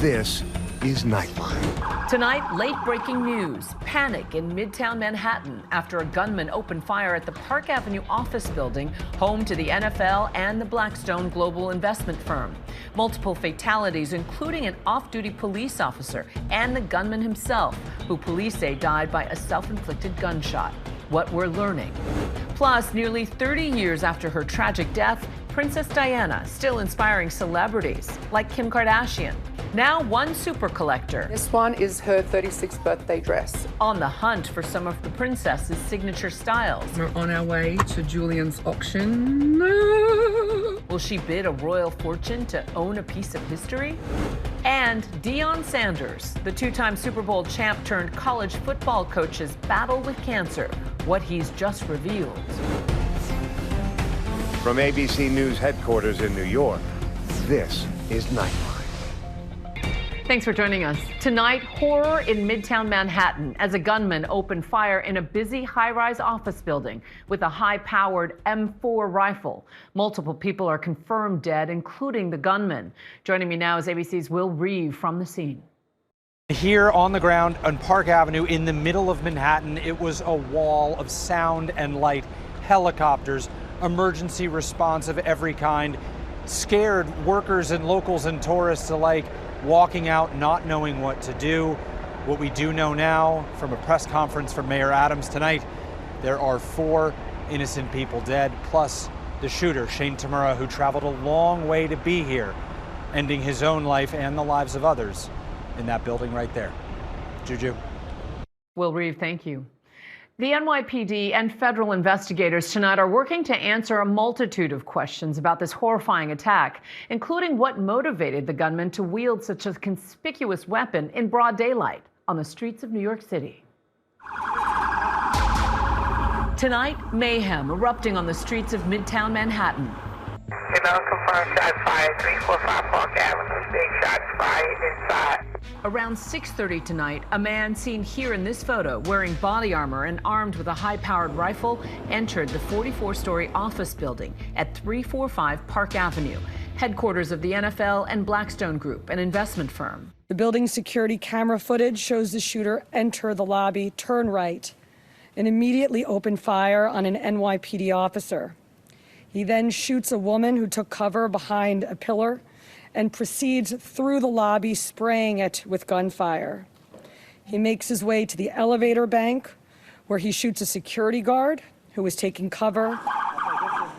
This is Nightline. Tonight, late-breaking news. Panic in midtown Manhattan after a gunman opened fire at the Park Avenue office building, home to the NFL and the Blackstone global investment firm. Multiple fatalities, including an off-duty police officer and the gunman himself, who police say died by a self-inflicted gunshot. What we're learning. Plus, nearly 30 years after her tragic death, Princess Diana still inspiring celebrities like Kim Kardashian. Now one super collector. This one is her 36th birthday dress. On the hunt for some of the princess's signature styles. We're on our way to Julian's auction. Will she bid a royal fortune to own a piece of history? And Deion Sanders, the two-time Super Bowl champ turned college football coach's battle with cancer. What he's just revealed. From ABC News headquarters in New York, this is Nightline. Thanks for joining us. Tonight, horror in midtown Manhattan as a gunman opened fire in a busy high-rise office building with a high-powered M4 rifle. Multiple people are confirmed dead, including the gunman. Joining me now is ABC's Will Reeve from the scene. Here on the ground on Park Avenue in the middle of Manhattan, it was a wall of sound and light, helicopters, emergency response of every kind, scared workers and locals and tourists alike, walking out not knowing what to do. What we do know now from a press conference from Mayor Adams tonight, there are 4 innocent people dead, plus the shooter, Shane Tamura, who traveled a long way to be here, ending his own life and the lives of others in that building right there. Juju. Will Reeve, thank you. The NYPD and federal investigators tonight are working to answer a multitude of questions about this horrifying attack, including what motivated the gunman to wield such a conspicuous weapon in broad daylight on the streets of New York City. Tonight, mayhem erupting on the streets of midtown Manhattan. Confirmed shots fired, 345 Park Avenue, big shots fired inside. Around 6:30 tonight, a man seen here in this photo wearing body armor and armed with a high-powered rifle entered the 44-story office building at 345 Park Avenue, headquarters of the NFL and Blackstone Group, an investment firm. The building's security camera footage shows the shooter enter the lobby, turn right, and immediately open fire on an NYPD officer. He then shoots a woman who took cover behind a pillar and proceeds through the lobby, spraying it with gunfire. He makes his way to the elevator bank, where he shoots a security guard who was taking cover.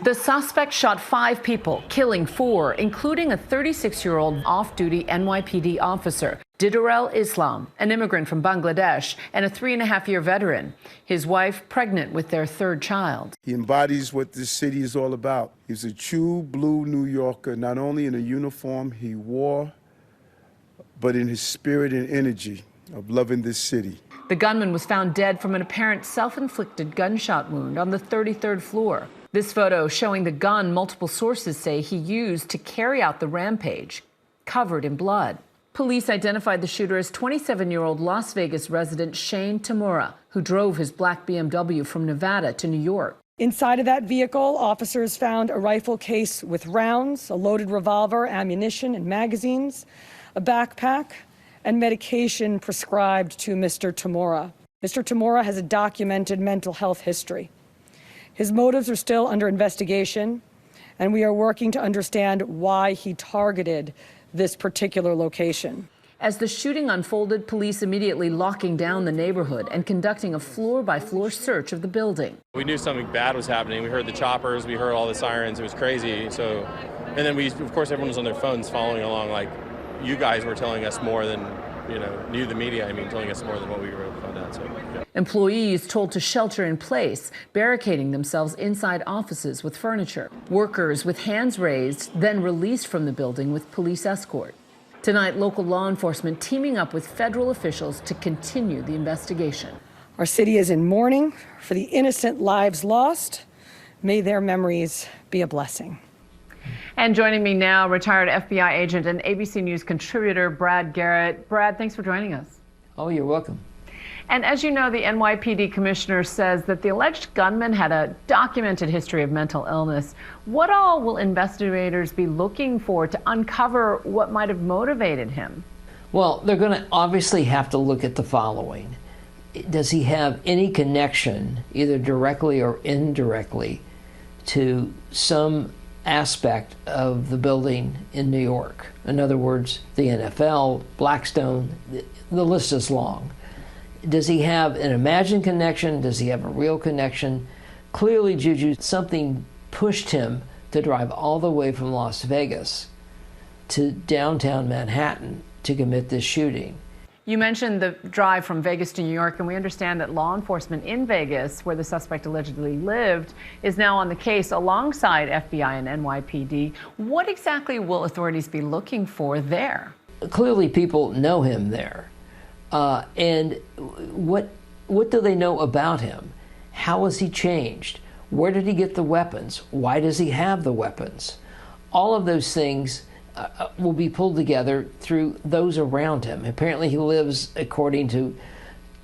The suspect shot 5 people, killing 4, including a 36-year-old off-duty NYPD officer, Didarel Islam, an immigrant from Bangladesh and a 3.5-year veteran. His wife pregnant with their 3rd child. He embodies what this city is all about. He's a true blue New Yorker, not only in the uniform he wore, but in his spirit and energy of loving this city. The gunman was found dead from an apparent self-inflicted gunshot wound on the 33rd floor. This photo showing the gun multiple sources say he used to carry out the rampage, covered in blood. Police identified the shooter as 27-year-old Las Vegas resident Shane Tamura, who drove his black BMW from Nevada to New York. Inside of that vehicle, officers found a rifle case with rounds, a loaded revolver, ammunition, and magazines, a backpack, and medication prescribed to Mr. Tamura. Mr. Tamura has a documented mental health history. His motives are still under investigation, and we are working to understand why he targeted this particular location. As the shooting unfolded, police immediately locking down the neighborhood and conducting a floor-by-floor search of the building. We knew something bad was happening. We heard the choppers, we heard all the sirens. It was crazy. So, and then of course, everyone was on their phones following along. Like, you guys were telling us more than, the media, telling us more than what we were able to find out. So, yeah. Employees told to shelter in place, barricading themselves inside offices with furniture. Workers with hands raised, then released from the building with police escort. Tonight, local law enforcement teaming up with federal officials to continue the investigation. Our city is in mourning for the innocent lives lost. May their memories be a blessing. And joining me now, retired FBI agent and ABC News contributor Brad Garrett. Brad, thanks for joining us. Oh, you're welcome. And as you know, the NYPD commissioner says that the alleged gunman had a documented history of mental illness. What all will investigators be looking for to uncover what might have motivated him? Well, they're going to obviously have to look at the following. Does he have any connection, either directly or indirectly, to some aspect of the building in New York? In other words, the NFL, Blackstone, the list is long. Does he have an imagined connection? Does he have a real connection? Clearly, Juju, something pushed him to drive all the way from Las Vegas to downtown Manhattan to commit this shooting. You mentioned the drive from Vegas to New York, and we understand that law enforcement in Vegas, where the suspect allegedly lived, is now on the case alongside FBI and NYPD. What exactly will authorities be looking for there? Clearly, people know him there. And what do they know about him? How has he changed? Where did he get the weapons? Why does he have the weapons? All of those things will be pulled together through those around him. Apparently he lives, according to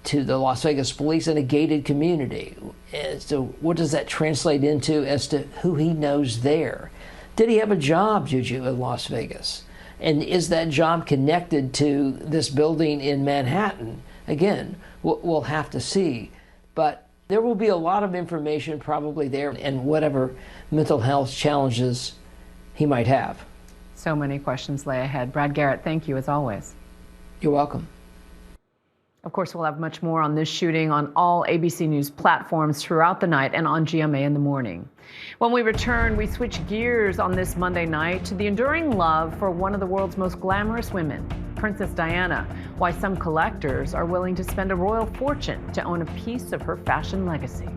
the Las Vegas police, in a gated community. So what does that translate into as to who he knows there? Did he have a job, Juju, in Las Vegas? And is that job connected to this building in Manhattan? Again, we'll have to see. But there will be a lot of information probably there, and whatever mental health challenges he might have. So many questions lay ahead. Brad Garrett, thank you as always. You're welcome. Of course, we'll have much more on this shooting on all ABC News platforms throughout the night and on GMA in the morning. When we return, we switch gears on this Monday night to the enduring love for one of the world's most glamorous women, Princess Diana, why some collectors are willing to spend a royal fortune to own a piece of her fashion legacy.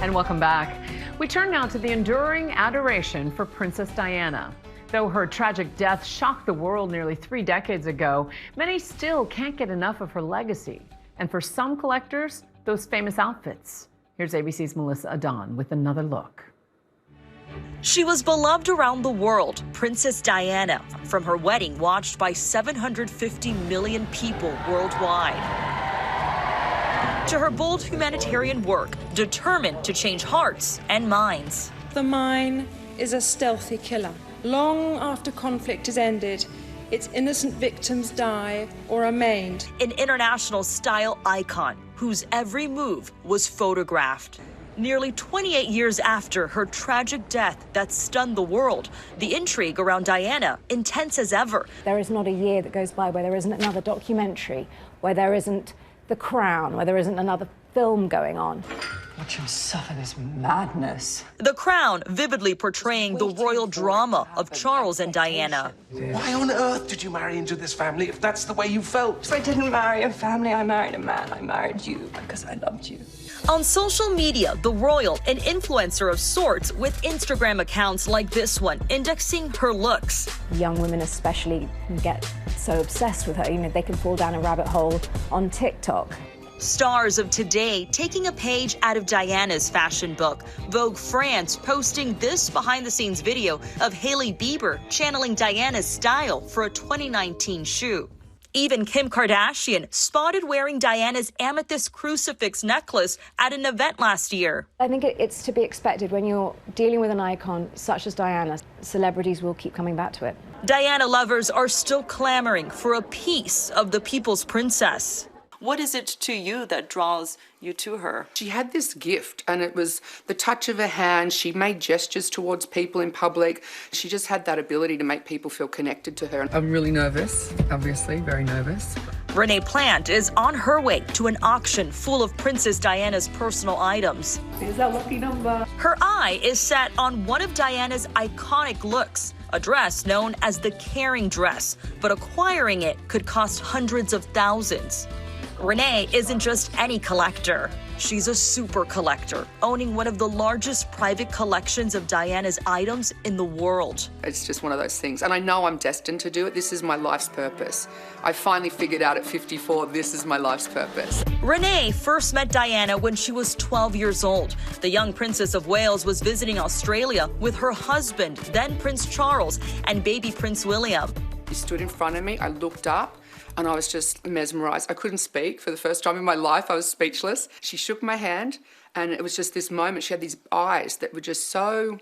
And welcome back. We turn now to the enduring adoration for Princess Diana. Though her tragic death shocked the world nearly 3 decades ago, many still can't get enough of her legacy. And for some collectors, those famous outfits. Here's ABC's Melissa Adon with another look. She was beloved around the world, Princess Diana, from her wedding watched by 750 million people worldwide, to her bold humanitarian work, determined to change hearts and minds. The mine is a stealthy killer. Long after conflict is ended, its innocent victims die or are maimed. An international style icon whose every move was photographed. Nearly 28 years after her tragic death that stunned the world, the intrigue around Diana intense as ever. There is not a year that goes by where there isn't another documentary, where there isn't The Crown, where there isn't another film going on. Watch him suffer this madness. The Crown vividly portraying the royal drama of Charles and Diana. Why on earth did you marry into this family if that's the way you felt? I didn't marry a family, I married a man. I married you because I loved you. On social media, the royal, an influencer of sorts with Instagram accounts like this one, indexing her looks. Young women especially can get so obsessed with her, you know, they can fall down a rabbit hole on TikTok. Stars of today taking a page out of Diana's fashion book. Vogue France posting this behind-the-scenes video of Hailey Bieber channeling Diana's style for a 2019 shoot. Even Kim Kardashian spotted wearing Diana's amethyst crucifix necklace at an event last year. I think it's to be expected when you're dealing with an icon such as Diana. Celebrities will keep coming back to it. Diana lovers are still clamoring for a piece of the people's princess. What is it to you that draws you to her? She had this gift, and it was the touch of her hand. She made gestures towards people in public. She just had that ability to make people feel connected to her. I'm really nervous, obviously, very nervous. Renee Plant is on her way to an auction full of Princess Diana's personal items. Is that lucky number? Her eye is set on one of Diana's iconic looks, a dress known as the caring dress, but acquiring it could cost hundreds of thousands. Renee isn't just any collector. She's a super collector, owning one of the largest private collections of Diana's items in the world. It's just one of those things. And I know I'm destined to do it. This is my life's purpose. I finally figured out at 54, this is my life's purpose. Renee first met Diana when she was 12 years old. The young Princess of Wales was visiting Australia with her husband, then Prince Charles, and baby Prince William. She stood in front of me, I looked up, and I was just mesmerized. I couldn't speak. For the first time in my life, I was speechless. She shook my hand, And it was just this moment. She had these eyes that were just so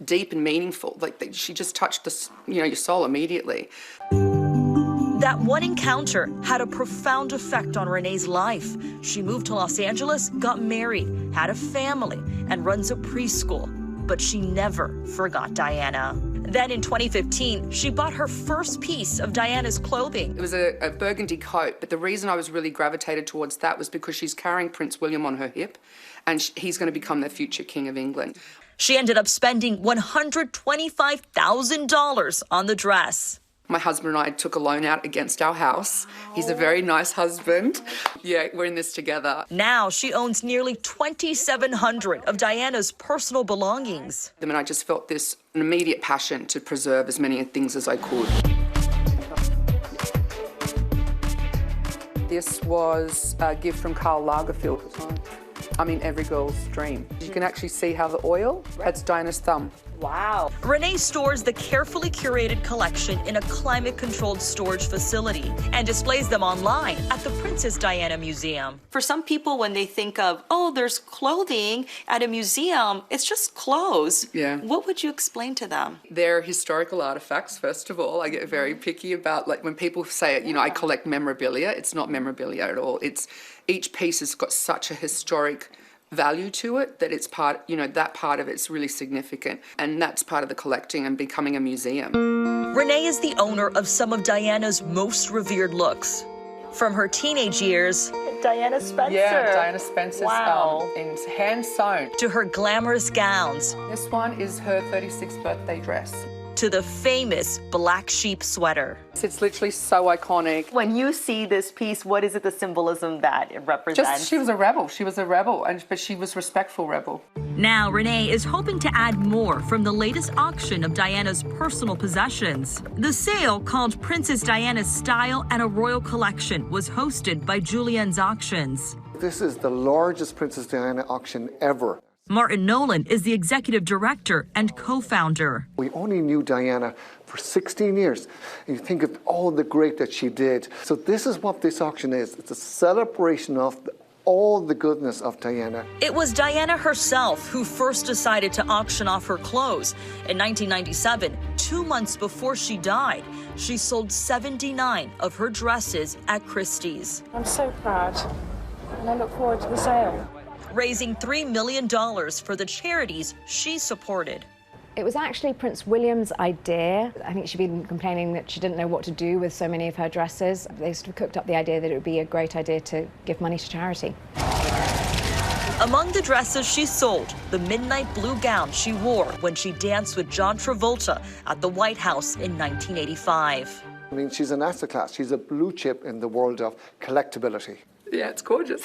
deep and meaningful. Like she just touched your soul immediately. That one encounter had a profound effect on Renee's life. She moved to Los Angeles, got married, had a family, and runs a preschool. But she never forgot Diana. Then in 2015, she bought her first piece of Diana's clothing. It was a burgundy coat, but the reason I was really gravitated towards that was because she's carrying Prince William on her hip, and he's going to become the future King of England. She ended up spending $125,000 on the dress. My husband and I took a loan out against our house. He's a very nice husband. Yeah, we're in this together. Now she owns nearly 2,700 of Diana's personal belongings. And I just felt an immediate passion to preserve as many things as I could. This was a gift from Karl Lagerfeld. I mean, every girl's dream. You can actually see how the oil, that's Diana's thumb. Wow. Renee stores the carefully curated collection in a climate-controlled storage facility and displays them online at the Princess Diana Museum. For some people, when they think of, oh, there's clothing at a museum, it's just clothes. Yeah. What would you explain to them? They're historical artifacts, first of all. I get very picky about, like, when people say, I collect memorabilia. It's not memorabilia at all. Each piece has got such a historic value to it that it's that part of it's really significant, and that's part of the collecting and becoming a museum. Renee is the owner of some of Diana's most revered looks. From her teenage years, Diana Spencer. Yeah, Diana Spencer's in hand sewn. To her glamorous gowns. This one is her 36th birthday dress. To the famous black sheep sweater. It's literally so iconic. When you see this piece, what is it, the symbolism that it represents? She was a rebel. She was a rebel, but she was respectful rebel. Now Renee is hoping to add more from the latest auction of Diana's personal possessions. The sale, called Princess Diana's Style and a Royal Collection, was hosted by Julien's Auctions. This is the largest Princess Diana auction ever. Martin Nolan is the executive director and co-founder. We only knew Diana for 16 years. And you think of all the great that she did. So this is what this auction is. It's a celebration of all the goodness of Diana. It was Diana herself who first decided to auction off her clothes. In 1997, 2 months before she died, she sold 79 of her dresses at Christie's. I'm so proud, and I look forward to the sale. Raising $3 million for the charities she supported. It was actually Prince William's idea. I think she'd been complaining that she didn't know what to do with so many of her dresses. They sort of cooked up the idea that it would be a great idea to give money to charity. Among the dresses she sold, the midnight blue gown she wore when she danced with John Travolta at the White House in 1985. I mean, she's an asset class. She's a blue chip in the world of collectability. Yeah, it's gorgeous.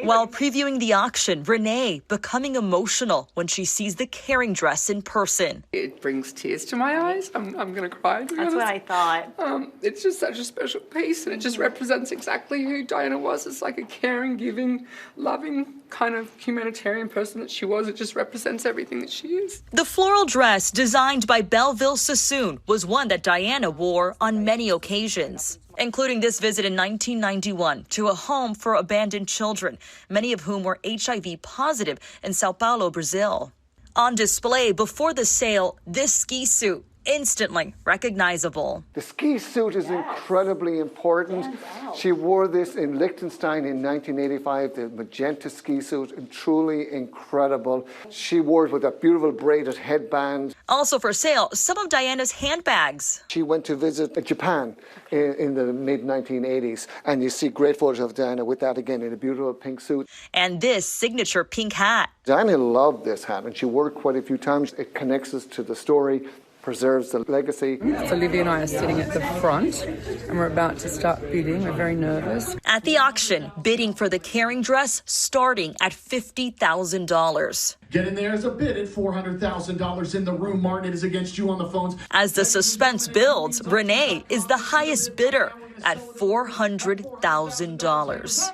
While previewing the auction, Renee becoming emotional when she sees the Caring dress in person. It brings tears to my eyes. I'm going to cry. That's what I thought. It's just such a special piece, and it just represents exactly who Diana was. It's like a caring, giving, loving kind of humanitarian person that she was. It just represents everything that she is. The floral dress, designed by Belleville Sassoon, was one that Diana wore on many occasions, including this visit in 1991 to a home for abandoned children, many of whom were HIV positive in Sao Paulo, Brazil. On display before the sale, this ski suit, instantly recognizable. The ski suit is incredibly important. She wore this in Liechtenstein in 1985, the magenta ski suit, and truly incredible. She wore it with a beautiful braided headband. Also for sale, some of Diana's handbags. She went to visit Japan in the mid-1980s, and you see great photos of Diana with that again in a beautiful pink suit. And this signature pink hat. Diana loved this hat, and she wore it quite a few times. It connects us to the story, preserves the legacy. So Olivia and I are sitting at the front, and we're about to start bidding. We're very nervous. At the auction, bidding for the Caring dress starting at $50,000. Get in there as a bid at $400,000 in the room. Martin, it is against you on the phones. As the suspense builds, Renee is the highest bidder at $400,000.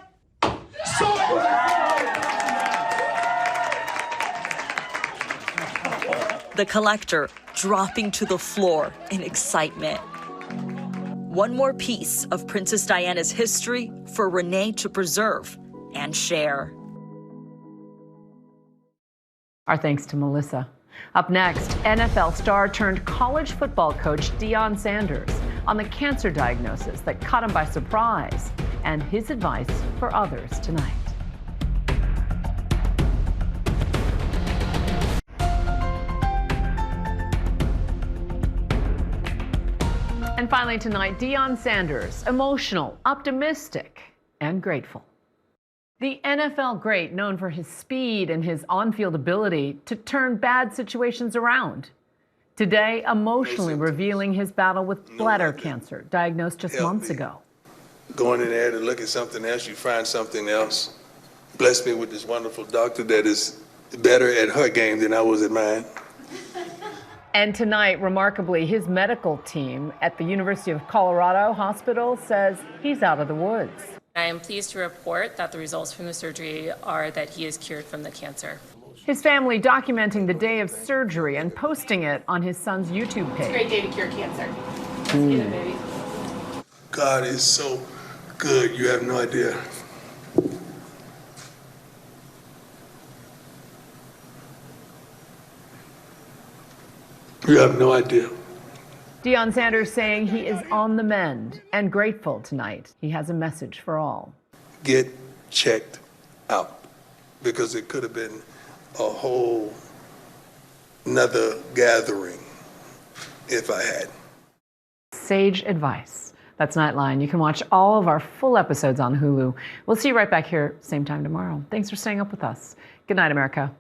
The collector dropping to the floor in excitement. One more piece of Princess Diana's history for Renee to preserve and share. Our thanks to Melissa. Up next, NFL star turned college football coach Deion Sanders on the cancer diagnosis that caught him by surprise and his advice for others tonight. And finally tonight, Deion Sanders, emotional, optimistic, and grateful. The NFL great, known for his speed and his on-field ability to turn bad situations around. Today, emotionally revealing his battle with bladder cancer, diagnosed just months ago. Going in there to look at something else, you find something else. Blessed me with this wonderful doctor that is better at her game than I was at mine. And tonight, remarkably, his medical team at the University of Colorado Hospital says he's out of the woods. I am pleased to report that the results from the surgery are that he is cured from the cancer. His family documenting the day of surgery and posting it on his son's YouTube page. It's a great day to cure cancer. Let's get it, baby. God is so good, you have no idea. You have no idea. Deion Sanders saying he is on the mend and grateful tonight. He has a message for all. Get checked out, because it could have been a whole another gathering if I had. Sage advice. That's Nightline. You can watch all of our full episodes on Hulu. We'll see you right back here, same time tomorrow. Thanks for staying up with us. Good night, America.